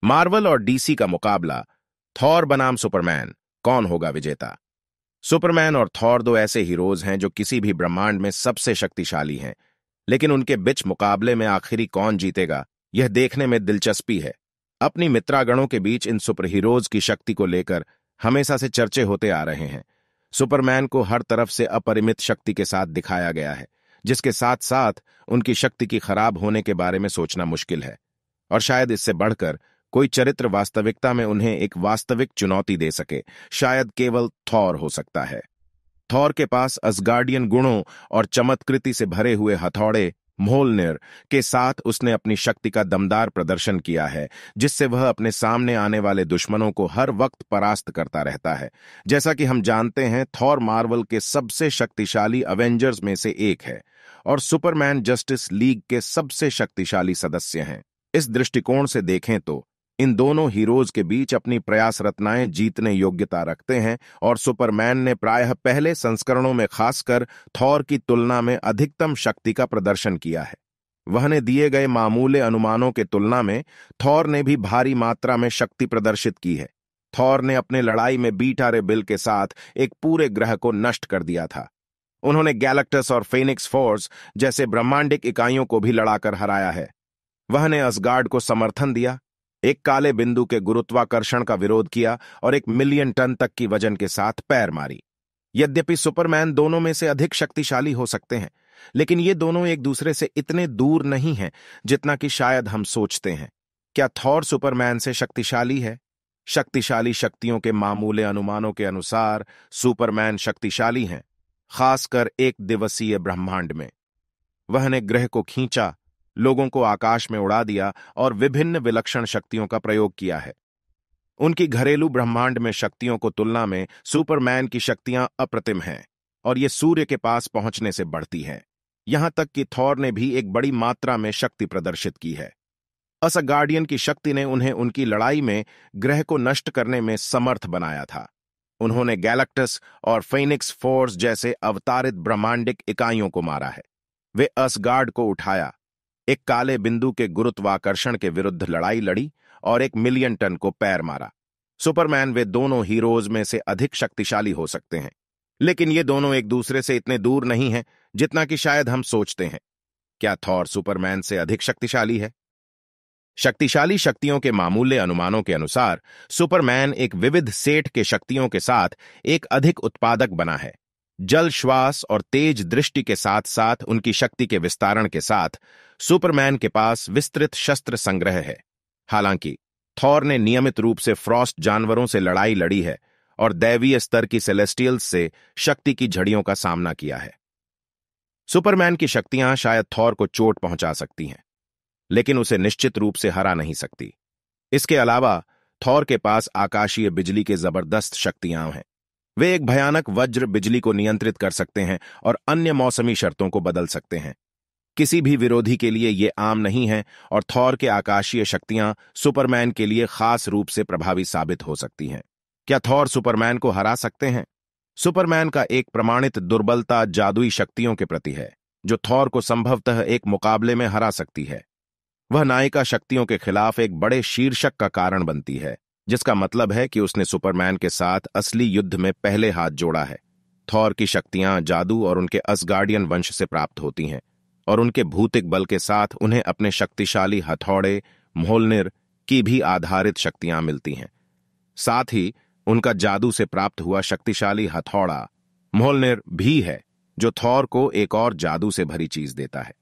Marvel और DC का मुकाबला, थॉर बनाम सुपरमैन, कौन होगा विजेता? सुपरमैन और थॉर दो ऐसे हीरोज हैं जो किसी भी ब्रह्मांड में सबसे शक्तिशाली हैं, लेकिन उनके बीच मुकाबले में आखिरी कौन जीतेगा, यह देखने में दिलचस्पी है। अपनी मित्रागणों के बीच इन सुपर हीरोज की शक्ति को लेकर हमेशा से चर्चे होते आ रहे हैं। सुपरमैन को हर तरफ से अपरिमित शक्ति के साथ दिखाया गया है, जिसके साथ साथ उनकी शक्ति की खराब होने के बारे में सोचना मुश्किल है, और शायद इससे बढ़कर कोई चरित्र वास्तविकता में उन्हें एक वास्तविक चुनौती दे सके, शायद केवल थॉर हो सकता है। थॉर के पास असगार्डियन गुणों और चमत्कृति से भरे हुए हथौड़े म्योल्निर के साथ उसने अपनी शक्ति का दमदार प्रदर्शन किया है, जिससे वह अपने सामने आने वाले दुश्मनों को हर वक्त परास्त करता रहता है। जैसा कि हम जानते हैं, थॉर मार्वल के सबसे शक्तिशाली अवेंजर्स में से एक है और सुपरमैन जस्टिस लीग के सबसे शक्तिशाली सदस्य हैं। इस दृष्टिकोण से देखें तो इन दोनों हीरोज के बीच अपनी प्रयास रत्नाएं जीतने योग्यता रखते हैं, और सुपरमैन ने प्रायः पहले संस्करणों में खासकर थॉर की तुलना में अधिकतम शक्ति का प्रदर्शन किया है। वहने दिए गए मामूले अनुमानों के तुलना में थॉर ने भी भारी मात्रा में शक्ति प्रदर्शित की है। थॉर ने अपने लड़ाई में बीटा रे बिल के साथ एक पूरे ग्रह को नष्ट कर दिया था। उन्होंने गैलेक्टस और फेनिक्स फोर्स जैसे ब्रह्मांडिक इकाइयों को भी लड़ाकर हराया है। वहने असगार्ड को समर्थन दिया, एक काले बिंदु के गुरुत्वाकर्षण का विरोध किया और 1 मिलियन टन तक की वजन के साथ पैर मारी। यद्यपि सुपरमैन दोनों में से अधिक शक्तिशाली हो सकते हैं, लेकिन ये दोनों एक दूसरे से इतने दूर नहीं हैं जितना कि शायद हम सोचते हैं। क्या थॉर सुपरमैन से शक्तिशाली है? शक्तिशाली शक्तियों के मामूले अनुमानों के अनुसार सुपरमैन शक्तिशाली हैं, खासकर एक दिवसीय ब्रह्मांड में। वहने ग्रह को खींचा, लोगों को आकाश में उड़ा दिया और विभिन्न विलक्षण शक्तियों का प्रयोग किया है। उनकी घरेलू ब्रह्मांड में शक्तियों को तुलना में सुपरमैन की शक्तियां अप्रतिम हैं, और ये सूर्य के पास पहुंचने से बढ़ती हैं। यहां तक कि थॉर ने भी एक बड़ी मात्रा में शक्ति प्रदर्शित की है। असगार्डियन की शक्ति ने उन्हें उनकी लड़ाई में ग्रह को नष्ट करने में समर्थ बनाया था। उन्होंने गैलेक्टस और फेनिक्स फोर्स जैसे अवतारित ब्रह्मांडिक इकाइयों को मारा है। वे असगार्ड को उठाया, एक काले बिंदु के गुरुत्वाकर्षण के विरुद्ध लड़ाई लड़ी और 1 मिलियन टन को पैर मारा। सुपरमैन वे दोनों हीरोज में से अधिक शक्तिशाली हो सकते हैं, लेकिन ये दोनों एक दूसरे से इतने दूर नहीं हैं जितना कि शायद हम सोचते हैं। क्या थॉर सुपरमैन से अधिक शक्तिशाली है? शक्तिशाली शक्तियों के मामूले अनुमानों के अनुसार सुपरमैन एक विविध सेट के शक्तियों के साथ एक अधिक उत्पादक बना है। जल श्वास और तेज दृष्टि के साथ साथ उनकी शक्ति के विस्तारण के साथ सुपरमैन के पास विस्तृत शस्त्र संग्रह है। हालांकि थॉर ने नियमित रूप से फ्रॉस्ट जानवरों से लड़ाई लड़ी है और दैवीय स्तर की सेलेस्टियल्स से शक्ति की झड़ियों का सामना किया है। सुपरमैन की शक्तियां शायद थॉर को चोट पहुंचा सकती हैं, लेकिन उसे निश्चित रूप से हरा नहीं सकती। इसके अलावा थॉर के पास आकाशीय बिजली के जबरदस्त शक्तियां हैं। वे एक भयानक वज्र बिजली को नियंत्रित कर सकते हैं और अन्य मौसमी शर्तों को बदल सकते हैं। किसी भी विरोधी के लिए ये आम नहीं है, और थॉर के आकाशीय शक्तियां सुपरमैन के लिए खास रूप से प्रभावी साबित हो सकती हैं। क्या थॉर सुपरमैन को हरा सकते हैं? सुपरमैन का एक प्रमाणित दुर्बलता जादुई शक्तियों के प्रति है, जो थॉर को संभवतः एक मुकाबले में हरा सकती है। वह नायिका शक्तियों के खिलाफ एक बड़े शीर्षक का कारण बनती है, जिसका मतलब है कि उसने सुपरमैन के साथ असली युद्ध में पहले हाथ जोड़ा है। थॉर की शक्तियां जादू और उनके असगार्डियन वंश से प्राप्त होती हैं, और उनके भौतिक बल के साथ उन्हें अपने शक्तिशाली हथौड़े म्योल्निर की भी आधारित शक्तियां मिलती हैं। साथ ही उनका जादू से प्राप्त हुआ शक्तिशाली हथौड़ा म्योल्निर भी है, जो थॉर को एक और जादू से भरी चीज देता है।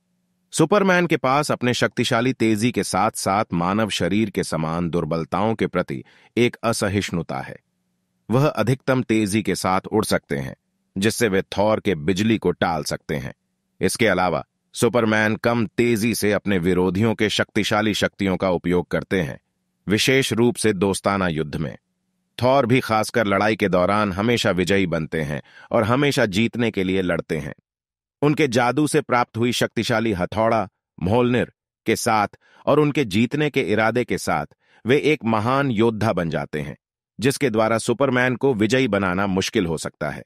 सुपरमैन के पास अपने शक्तिशाली तेजी के साथ साथ मानव शरीर के समान दुर्बलताओं के प्रति एक असहिष्णुता है। वह अधिकतम तेजी के साथ उड़ सकते हैं, जिससे वे थॉर के बिजली को टाल सकते हैं। इसके अलावा सुपरमैन कम तेजी से अपने विरोधियों के शक्तिशाली शक्तियों का उपयोग करते हैं, विशेष रूप से दोस्ताना युद्ध में। थॉर भी खासकर लड़ाई के दौरान हमेशा विजयी बनते हैं और हमेशा जीतने के लिए लड़ते हैं। उनके जादू से प्राप्त हुई शक्तिशाली हथौड़ा म्योल्निर के साथ और उनके जीतने के इरादे के साथ वे एक महान योद्धा बन जाते हैं, जिसके द्वारा सुपरमैन को विजयी बनाना मुश्किल हो सकता है।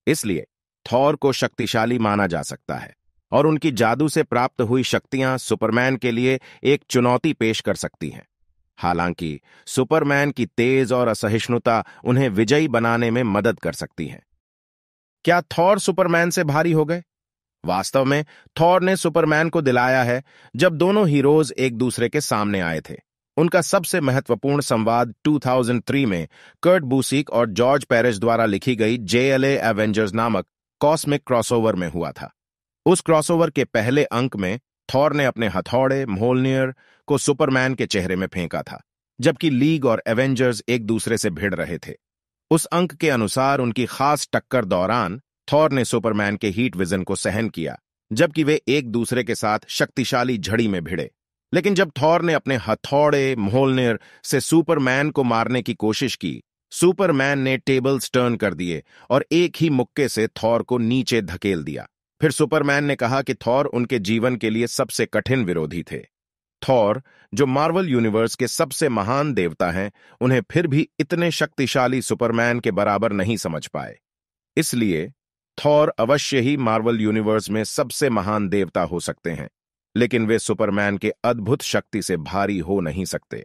इसलिए थॉर को शक्तिशाली माना जा सकता है, और उनकी जादू से प्राप्त हुई शक्तियां सुपरमैन के लिए एक चुनौती पेश कर सकती हैं। हालांकि सुपरमैन की तेज और असहिष्णुता उन्हें विजयी बनाने में मदद कर सकती है। क्या थॉर सुपरमैन से भारी हो गए? वास्तव में थॉर ने सुपरमैन को दिलाया है जब दोनों हीरोज एक दूसरे के सामने आए थे। उनका सबसे महत्वपूर्ण संवाद 2003 में कर्ट बुसिक और जॉर्ज पेरेज द्वारा लिखी गई JLA एवेंजर्स नामक कॉस्मिक क्रॉसओवर में हुआ था। उस क्रॉसओवर के पहले अंक में थॉर ने अपने हथौड़े म्योल्नियर को सुपरमैन के चेहरे में फेंका था, जबकि लीग और एवेंजर्स एक दूसरे से भिड़ रहे थे। उस अंक के अनुसार उनकी खास टक्कर दौरान थॉर ने सुपरमैन के हीट विजन को सहन किया, जबकि वे एक दूसरे के साथ शक्तिशाली झड़ी में भिड़े। लेकिन जब थॉर ने अपने हथौड़े म्योल्नियर से सुपरमैन को मारने की कोशिश की, सुपरमैन ने टेबल्स टर्न कर दिए और एक ही मुक्के से थॉर को नीचे धकेल दिया। फिर सुपरमैन ने कहा कि थॉर उनके जीवन के लिए सबसे कठिन विरोधी थे। थॉर, जो मार्वल यूनिवर्स के सबसे महान देवता हैं, उन्हें फिर भी इतने शक्तिशाली सुपरमैन के बराबर नहीं समझ पाए। इसलिए थॉर अवश्य ही मार्वल यूनिवर्स में सबसे महान देवता हो सकते हैं, लेकिन वे सुपरमैन के अद्भुत शक्ति से भारी हो नहीं सकते।